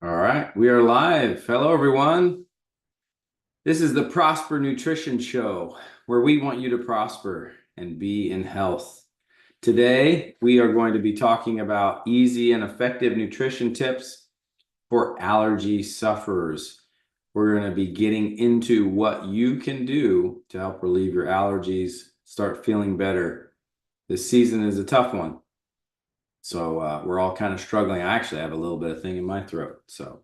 All right, we are live. Hello, everyone. This is the Prosper Nutrition Show, where we want you to prosper and be in health. Today, we are going to be talking about easy and effective nutrition tips for allergy sufferers. We're going to be getting into what you can do to help relieve your allergies, start feeling better. This season is a tough one, so we're all kind of struggling. I actually have a little bit of thing in my throat, so.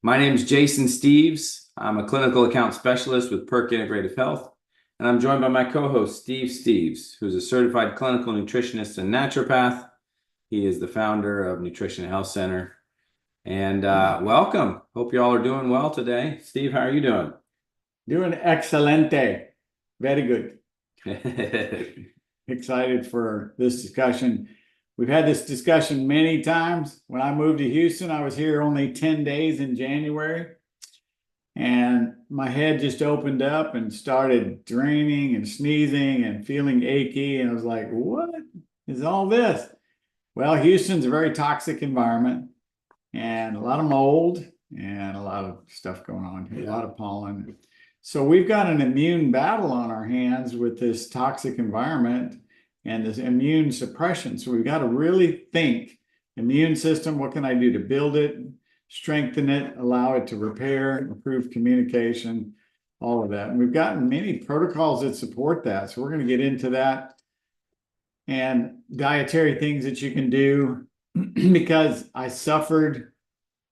My name is Jason Steves. I'm a clinical account specialist with Perk Integrative Health, and I'm joined by my co-host, Steve Steves, who's a certified clinical nutritionist and naturopath. He is the founder of Nutrition Health Center. And welcome. Hope you all are doing well today. Steve, how are you doing? Doing excelente. Very good. Good. Excited for this discussion. We've had this discussion many times. When I moved to Houston, I was here only 10 days in January. And my head just opened up and started draining and sneezing and feeling achy. And I was like, what is all this? Well, Houston's a very toxic environment and a lot of mold and a lot of stuff going on here, a lot of pollen. So we've got an immune battle on our hands with this toxic environment and this immune suppression. So we've got to really think immune system, what can I do to build it, strengthen it, allow it to repair, improve communication, all of that. And we've gotten many protocols that support that. So we're going to get into that and dietary things that you can do because I suffered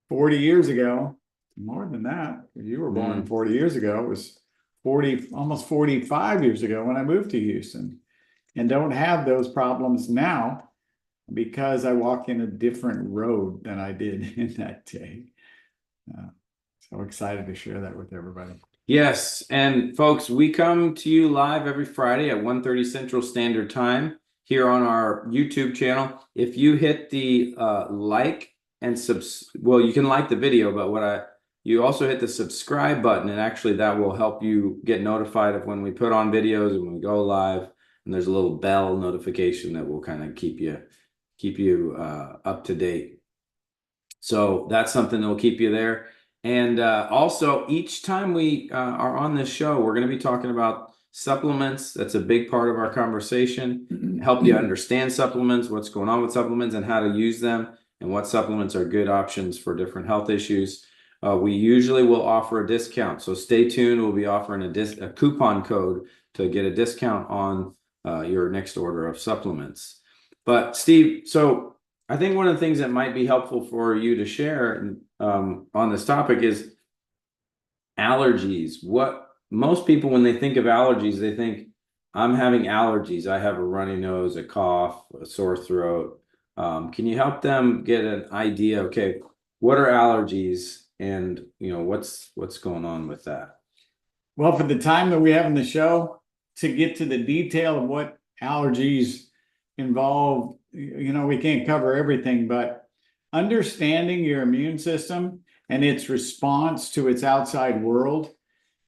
40 years ago, more than that, because you were born 40 years ago. It was 40, almost 45 years ago when I moved to Houston, and don't have those problems now because I walk in a different road than I did in that day. So excited to share that with everybody. Yes, and folks, we come to you live every Friday at 1:30 Central Standard Time here on our YouTube channel. If you hit the like and well, you can like the video, but you also hit the subscribe button, and actually that will help you get notified of when we put on videos and when we go live. And there's a little bell notification that will kind of keep you up to date. So that's something that will keep you there. And also, each time we are on this show, we're going to be talking about supplements. That's a big part of our conversation. Help you understand supplements, what's going on with supplements, and how to use them, and what supplements are good options for different health issues. We usually will offer a discount, so stay tuned. We'll be offering a coupon code to get a discount on your next order of supplements. But Steve, so I think one of the things that might be helpful for you to share on this topic is allergies. What most people, when they think of allergies, they think, I'm having allergies. I have a runny nose, a cough, a sore throat. Can you help them get an idea? Okay, what are allergies, and what's going on with that? Well, for the time that we have in the show, to get to the detail of what allergies involve, we can't cover everything, but understanding your immune system and its response to its outside world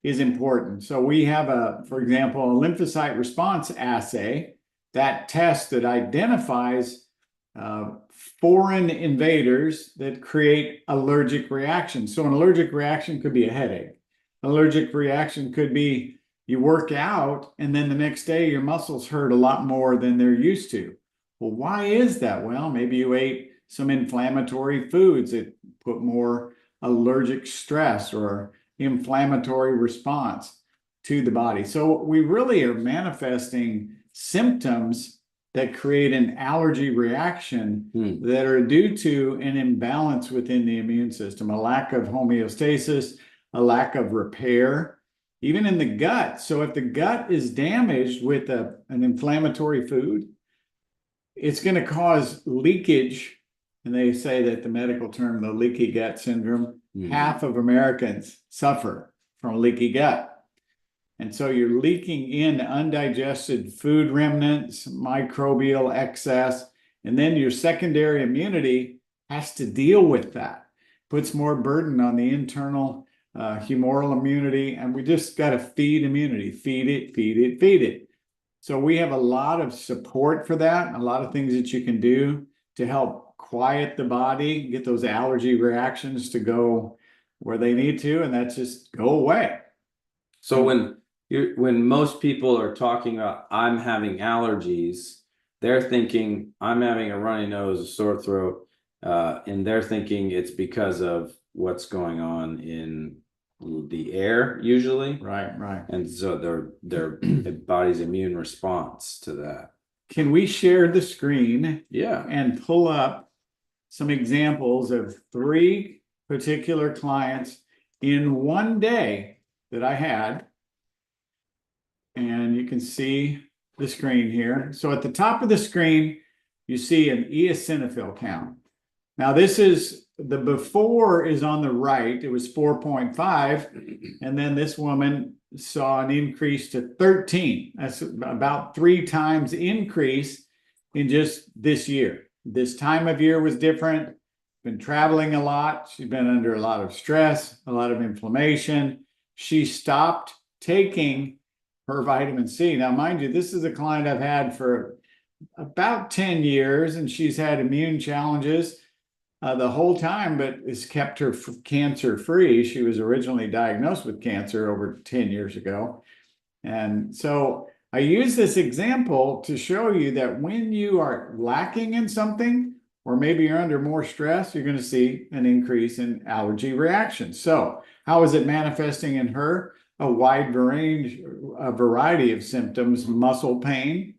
is important. So we have for example, a lymphocyte response assay, that test that identifies foreign invaders that create allergic reactions. So an allergic reaction could be a headache. Allergic reaction could be you work out and then the next day your muscles hurt a lot more than they're used to. Well, why is that? Well, maybe you ate some inflammatory foods that put more allergic stress or inflammatory response to the body. So we really are manifesting symptoms that create an allergy reaction that are due to an imbalance within the immune system, a lack of homeostasis, a lack of repair, even in the gut. So if the gut is damaged with an inflammatory food, it's going to cause leakage. And they say that the medical term, the leaky gut syndrome, half of Americans suffer from leaky gut. And so you're leaking in undigested food remnants, microbial excess, and then your secondary immunity has to deal with that. Puts more burden on the internal humoral immunity, and we just got to feed immunity, feed it, feed it, feed it. So we have a lot of support for that, a lot of things that you can do to help quiet the body, get those allergy reactions to go where they need to, and that's just go away. So when most people are talking about I'm having allergies, they're thinking I'm having a runny nose, a sore throat, and they're thinking it's because of what's going on in the air usually. Right. And so their body's immune response to that. Can we share the screen? Yeah. And pull up some examples of 3 particular clients in one day that I had. And you can see the screen here. So at the top of the screen, you see an eosinophil count. Now this is the before is on the right. It was 4.5. And then this woman saw an increase to 13. That's about 3 times increase in just this year. This time of year was different. Been traveling a lot. She's been under a lot of stress, a lot of inflammation. She stopped taking her vitamin C. Now, mind you, this is a client I've had for about 10 years, and she's had immune challenges the whole time, but it's kept her cancer free. She was originally diagnosed with cancer over 10 years ago. And so I use this example to show you that when you are lacking in something, or maybe you're under more stress, you're going to see an increase in allergy reactions. So how is it manifesting in her? A wide range, a variety of symptoms, muscle pain.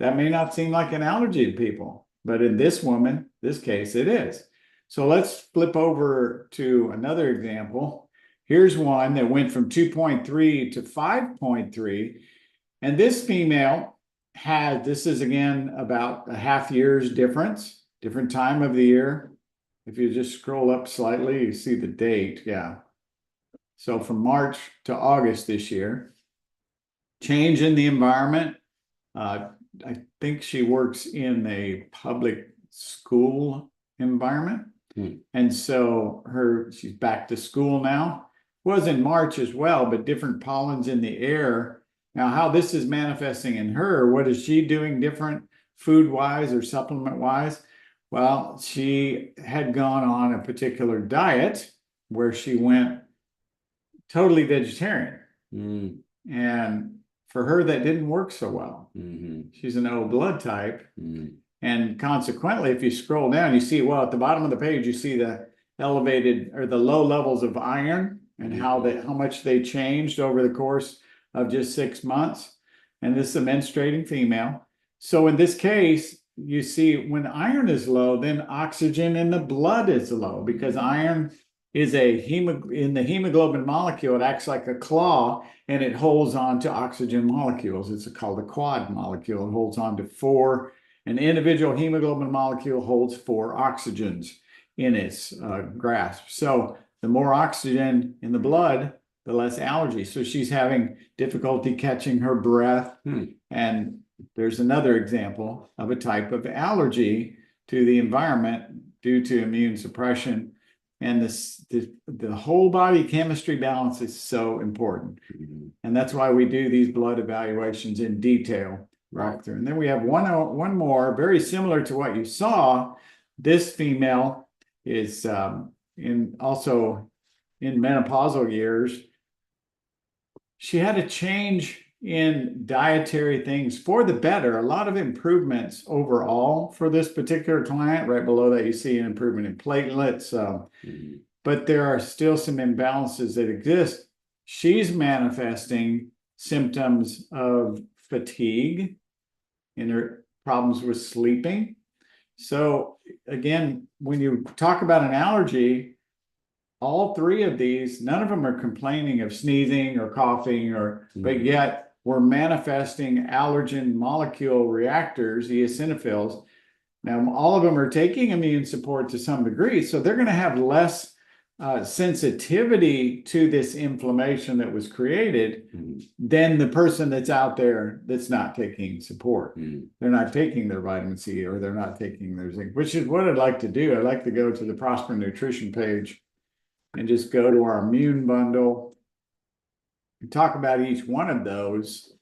That may not seem like an allergy to people, but in this woman, this case, it is. So let's flip over to another example. Here's one that went from 2.3 to 5.3. And this female had, this is again about a half year's difference, different time of the year. If you just scroll up slightly, you see the date. Yeah. So from March to August this year, change in the environment. I think she works in a public school environment. And so she's back to school now. Was in March as well, but different pollens in the air. Now, how this is manifesting in her, what is she doing different food-wise or supplement-wise? Well, she had gone on a particular diet where she went totally vegetarian. And for her, that didn't work so well. She's an O blood type. And consequently, if you scroll down, you see, well, at the bottom of the page, you see the elevated or the low levels of iron and how much they changed over the course of just 6 months. And this is a menstruating female. So in this case, you see when iron is low, then oxygen in the blood is low because iron is in the hemoglobin molecule. It acts like a claw and it holds on to oxygen molecules. It's called a quad molecule. It holds on to 4. An individual hemoglobin molecule holds 4 oxygens in its grasp. So the more oxygen in the blood, the less allergy. So she's having difficulty catching her breath. And there's another example of a type of allergy to the environment due to immune suppression. And the whole body chemistry balance is so important. And that's why we do these blood evaluations in detail. Right through. And then we have one more, very similar to what you saw. This female is also in menopausal years. She had a change in dietary things for the better, a lot of improvements overall for this particular client. Right below that, you see an improvement in platelets, but there are still some imbalances that exist. She's manifesting symptoms of fatigue in her problems with sleeping. So again, when you talk about an allergy, all 3 of these, none of them are complaining of sneezing or coughing, but yet we're manifesting allergen molecule reactors, eosinophils. Now, all of them are taking immune support to some degree, so they're going to have less sensitivity to this inflammation that was created than the person that's out there that's not taking support. They're not taking their vitamin C or they're not taking their zinc, which is what I'd like to do. I'd like to go to the Prosper Nutrition page and just go to our immune bundle and talk about each one of those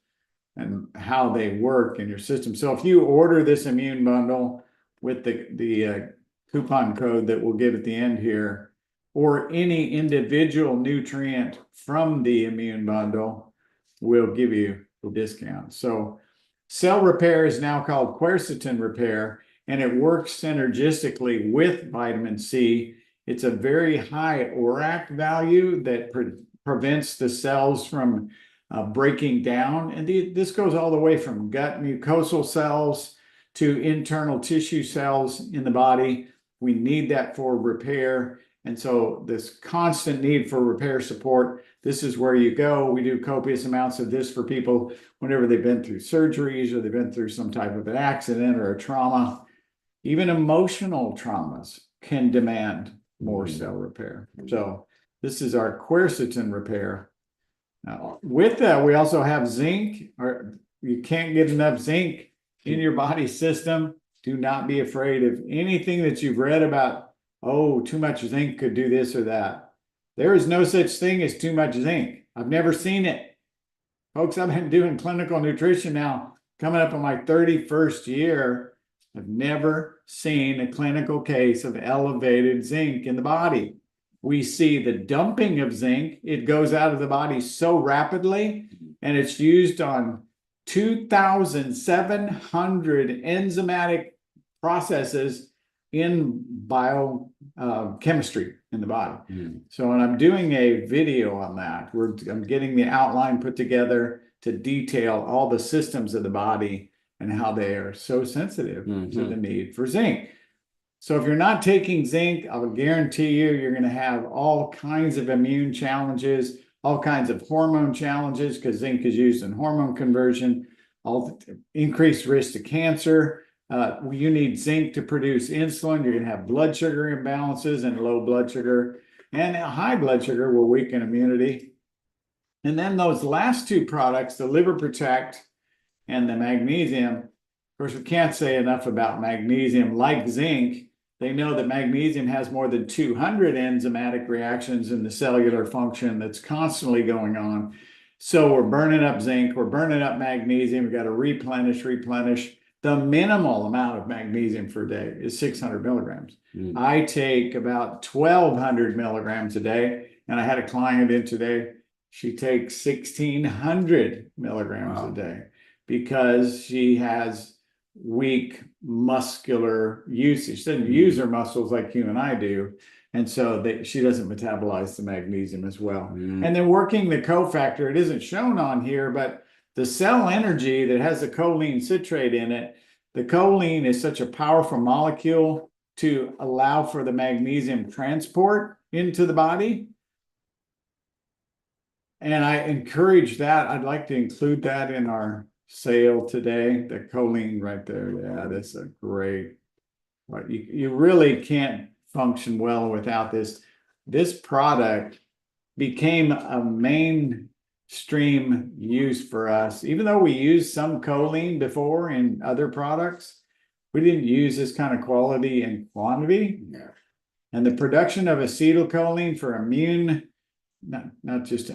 and how they work in your system. So if you order this immune bundle with the coupon code that we'll give at the end here, or any individual nutrient from the immune bundle, will give you a discount. So cell repair is now called quercetin repair, and it works synergistically with vitamin C. It's a very high ORAC value that prevents the cells from breaking down. And this goes all the way from gut mucosal cells to internal tissue cells in the body. We need that for repair. And so this constant need for repair support, this is where you go. We do copious amounts of this for people whenever they've been through surgeries or they've been through some type of an accident or a trauma. Even emotional traumas can demand more cell repair. So this is our quercetin repair. Now, with that, we also have zinc. Or you can't get enough zinc in your body system. Do not be afraid of anything that you've read about. Oh, too much zinc could do this or that. There is no such thing as too much zinc. I've never seen it. Folks, I've been doing clinical nutrition now, coming up on my 31st year. I've never seen a clinical case of elevated zinc in the body. We see the dumping of zinc. It goes out of the body so rapidly, and it's used on 2,700 enzymatic processes in biochemistry in the body. So when I'm doing a video on that, I'm getting the outline put together to detail all the systems of the body and how they are so sensitive to the need for zinc. So if you're not taking zinc, I will guarantee you're going to have all kinds of immune challenges, all kinds of hormone challenges, because zinc is used in hormone conversion, all increased risk to cancer. You need zinc to produce insulin. You're going to have blood sugar imbalances, and low blood sugar and high blood sugar will weaken immunity. And then those last two products, the Liver Protect and the magnesium, of course, we can't say enough about magnesium. Like zinc, they know that magnesium has more than 200 enzymatic reactions in the cellular function that's constantly going on. So we're burning up zinc, we're burning up magnesium, we've got to replenish. The minimal amount of magnesium per day is 600 milligrams. I take about 1,200 milligrams a day, and I had a client in today. She takes 1,600 milligrams a day because she has weak muscular usage. She doesn't use her muscles like you and I do. And so she doesn't metabolize the magnesium as well. And then working the cofactor, it isn't shown on here, but the cell energy that has the choline citrate in it, the choline is such a powerful molecule to allow for the magnesium transport into the body. And I encourage that. I'd like to include that in our sale today. The choline right there. Yeah, that's a great. But you really can't function well without this. This product became a mainstream use for us. Even though we used some choline before in other products, we didn't use this kind of quality and quantity. Yeah. And the production of acetylcholine for immune, not just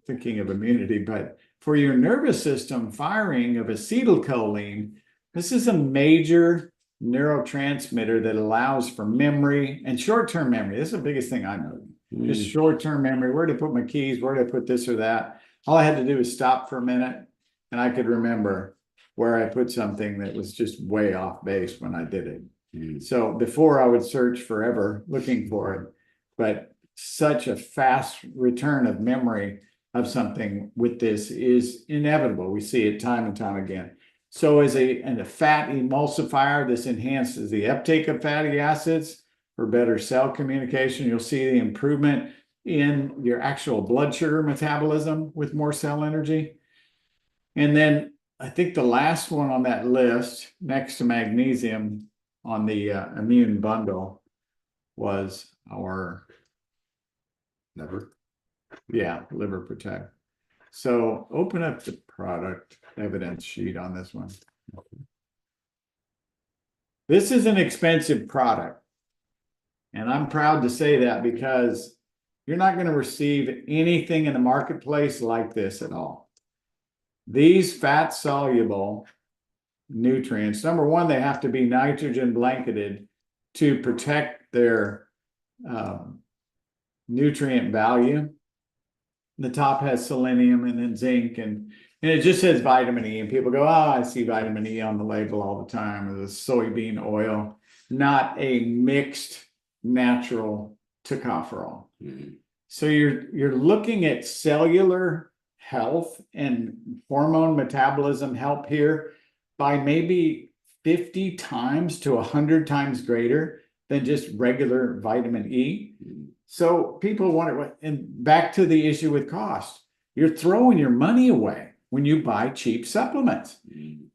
thinking of immunity, but for your nervous system firing of acetylcholine, this is a major neurotransmitter that allows for memory and short-term memory. This is the biggest thing I know. Just short-term memory. Where to put my keys? Where to put this or that? All I had to do was stop for a minute, and I could remember where I put something that was just way off base when I did it. So before I would search forever looking for it, but such a fast return of memory of something with this is inevitable. We see it time and time again. So as a fat emulsifier, this enhances the uptake of fatty acids for better cell communication. You'll see the improvement in your actual blood sugar metabolism with more cell energy. And then I think the last one on that list, next to magnesium on the immune bundle, was our liver. Yeah, Liver Protect. So open up the product evidence sheet on this one. This is an expensive product. And I'm proud to say that because you're not going to receive anything in the marketplace like this at all. These fat soluble nutrients, number one, they have to be nitrogen blanketed to protect their nutrient value. The top has selenium and then zinc, and it just says vitamin E. And people go, "Oh, I see vitamin E on the label all the time," or the soybean oil, not a mixed natural tocopherol. Mhm. So you're looking at cellular health and hormone metabolism help here by maybe 50 times to 100 times greater than just regular vitamin E. So people wonder, and back to the issue with cost, you're throwing your money away when you buy cheap supplements.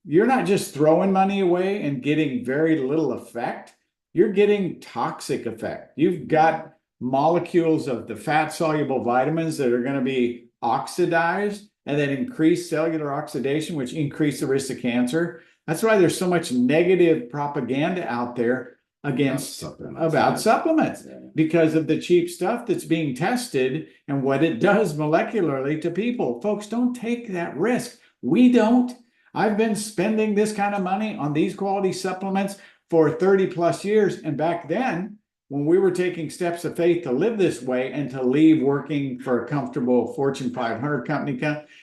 You're not just throwing money away and getting very little effect. You're getting toxic effect. You've got molecules of the fat soluble vitamins that are going to be oxidized and then increase cellular oxidation, which increase the risk of cancer. That's why there's so much negative propaganda out there against supplements because of the cheap stuff that's being tested and what it does molecularly to people. Folks, don't take that risk. We don't. I've been spending this kind of money on these quality supplements for 30 plus years. And back then, when we were taking steps of faith to live this way and to leave working for a comfortable Fortune 500 company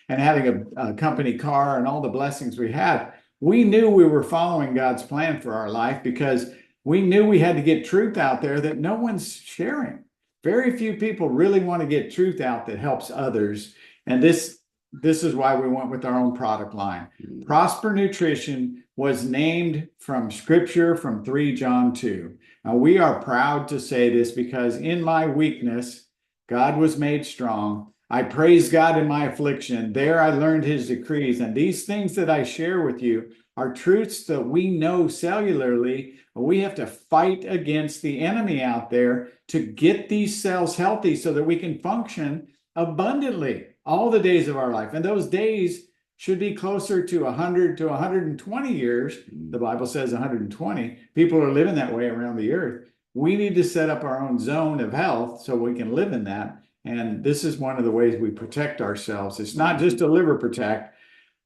and having a company car and all the blessings we had, we knew we were following God's plan for our life because we knew we had to get truth out there that no one's sharing. Very few people really want to get truth out that helps others. And this is why we went with our own product line. Prosper Nutrition was named from scripture from 3 John 2. Now we are proud to say this because in my weakness, God was made strong. I praise God in my affliction. There I learned his decrees. And these things that I share with you are truths that we know cellularly. We have to fight against the enemy out there to get these cells healthy so that we can function abundantly all the days of our life. And those days should be closer to 100 to 120 years. The Bible says 120. People are living that way around the earth. We need to set up our own zone of health so we can live in that. And this is one of the ways we protect ourselves. It's not just a liver protect.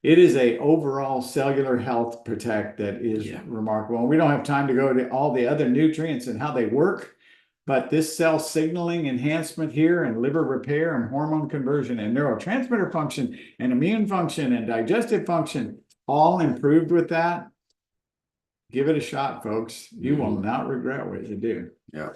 It is a overall cellular health protect that is remarkable. And we don't have time to go to all the other nutrients and how they work, but this cell signaling enhancement here and liver repair and hormone conversion and neurotransmitter function and immune function and digestive function, all improved with that. Give it a shot, folks. You will not regret what you do. Yeah.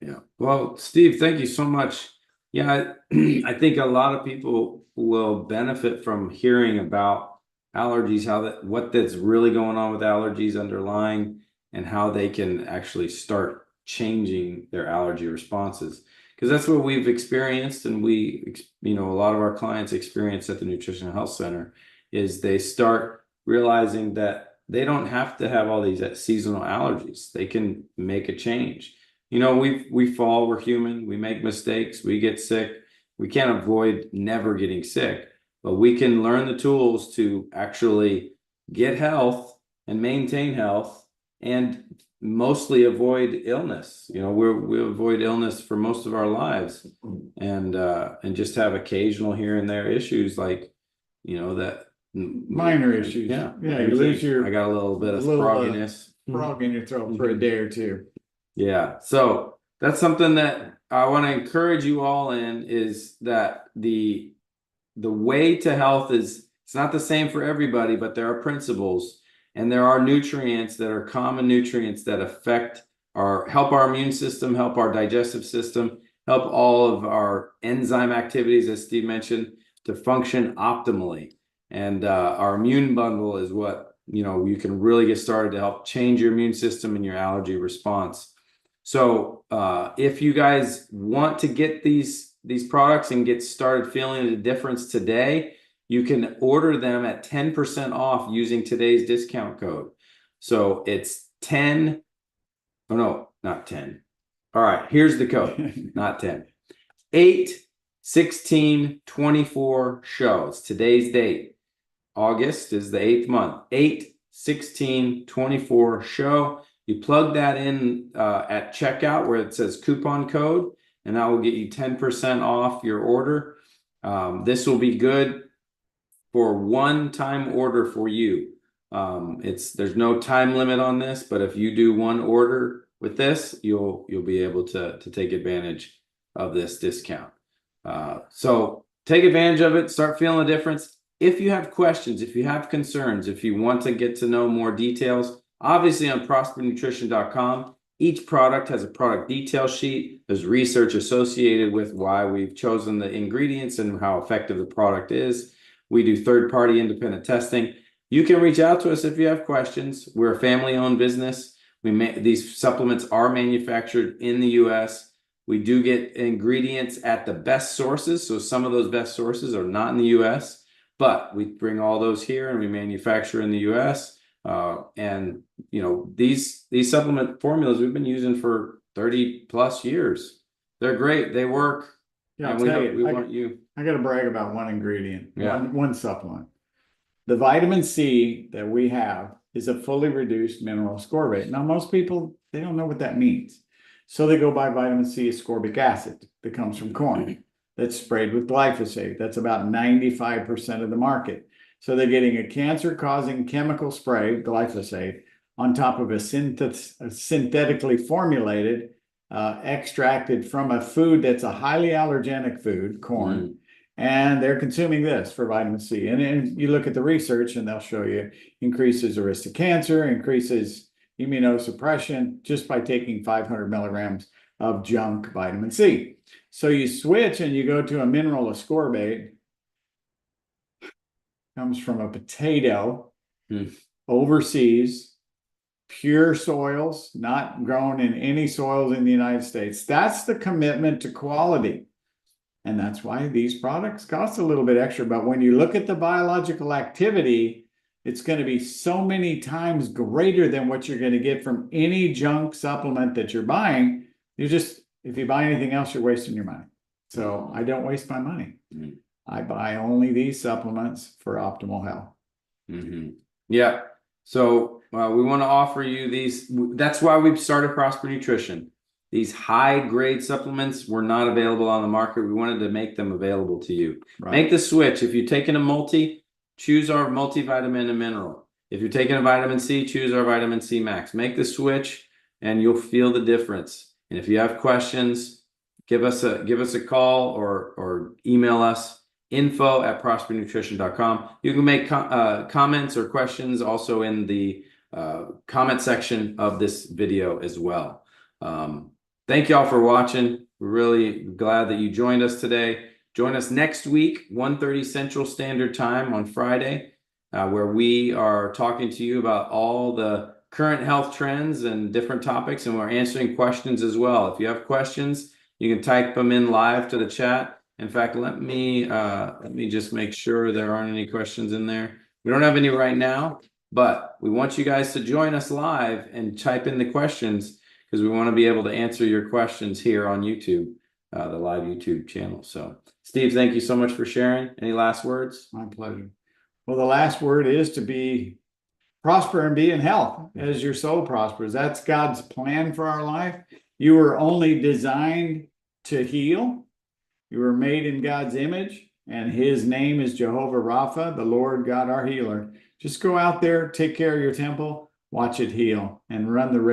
Yeah. Well, Steve, thank you so much. Yeah, I think a lot of people will benefit from hearing about allergies, what that's really going on with allergies underlying, and how they can actually start changing their allergy responses. Because that's what we've experienced, and a lot of our clients experience at the Nutrition Health Center is they start realizing that they don't have to have all these seasonal allergies. They can make a change. We fall, we're human, we make mistakes, we get sick. We can't avoid never getting sick, but we can learn the tools to actually get health and maintain health and mostly avoid illness. We avoid illness for most of our lives and just have occasional here and there issues like, that minor issues. Yeah. You lose I got a little bit of frogginess. Frog in your throat for a day or two. Yeah. So that's something that I want to encourage you all in is that the way to health it's not the same for everybody, but there are principles and there are nutrients that are common nutrients that help our immune system, help our digestive system, help all of our enzyme activities, as Steve mentioned, to function optimally. And our immune bundle is what, you can really get started to help change your immune system and your allergy response. So if you guys want to get these products and get started feeling the difference today, you can order them at 10% off using today's discount code. So it's 10. Oh, no, not 10. All right, here's the code, not 10. 8/16/24 show. It's today's date. August is the 8th month. 8/16/24 show. You plug that in at checkout where it says coupon code, and that will get you 10% off your order. This will be good for one-time order for you. There's no time limit on this, but if you do one order with this, you'll be able to take advantage of this discount. So take advantage of it, start feeling the difference. If you have questions, if you have concerns, if you want to get to know more details, obviously on prospernutrition.com, each product has a product detail sheet. There's research associated with why we've chosen the ingredients and how effective the product is. We do third-party independent testing. You can reach out to us if you have questions. We're a family-owned business. These supplements are manufactured in the US. We do get ingredients at the best sources. So some of those best sources are not in the US, but we bring all those here and we manufacture in the US. And you know, these supplement formulas we've been using for 30 plus years. They're great. They work. Yeah, And I'll tell you, we want you. I got to brag about one ingredient, Yeah. one supplement. The vitamin C that we have is a fully reduced mineral ascorbate. Now, most people, they don't know what that means. So they go buy vitamin C ascorbic acid that comes from corn that's sprayed with glyphosate. That's about 95% of the market. So they're getting a cancer-causing chemical spray, glyphosate, on top of a synthetically formulated, extracted from a food that's a highly allergenic food, corn. And they're consuming this for vitamin C. And you look at the research and they'll show you increases the risk of cancer, increases immunosuppression just by taking 500 milligrams of junk vitamin C. So you switch and you go to a mineral ascorbate, comes from a potato, overseas, pure soils, not grown in any soils in the United States. That's the commitment to quality. And that's why these products cost a little bit extra. But when you look at the biological activity, it's going to be so many times greater than what you're going to get from any junk supplement that you're buying. If you buy anything else, you're wasting your money. So I don't waste my money. I buy only these supplements for optimal health. Yeah. So we want to offer you these. That's why we've started Prosper Nutrition. These high-grade supplements were not available on the market. We wanted to make them available to you. Right. Make the switch. If you're taking a multi, choose our multivitamin and mineral. If you're taking a vitamin C, choose our vitamin C max. Make the switch and you'll feel the difference. And if you have questions, give us a call or email us, info@prospernutrition.com. You can make comments or questions also in the comment section of this video as well. Thank y'all for watching. We're really glad that you joined us today. Join us next week, 1:30 Central Standard Time on Friday, where we are talking to you about all the current health trends and different topics, and we're answering questions as well. If you have questions, you can type them in live to the chat. In fact, let me just make sure there aren't any questions in there. We don't have any right now, but we want you guys to join us live and type in the questions, because we want to be able to answer your questions here on YouTube, the live YouTube channel. So, Steve, thank you so much for sharing. Any last words? My pleasure. Well, the last word is to be prosper and be in health as your soul prospers. That's God's plan for our life. You were only designed to heal. You were made in God's image, and his name is Jehovah Rapha, the Lord God, our healer. Just go out there, take care of your temple, watch it heal, and run the race.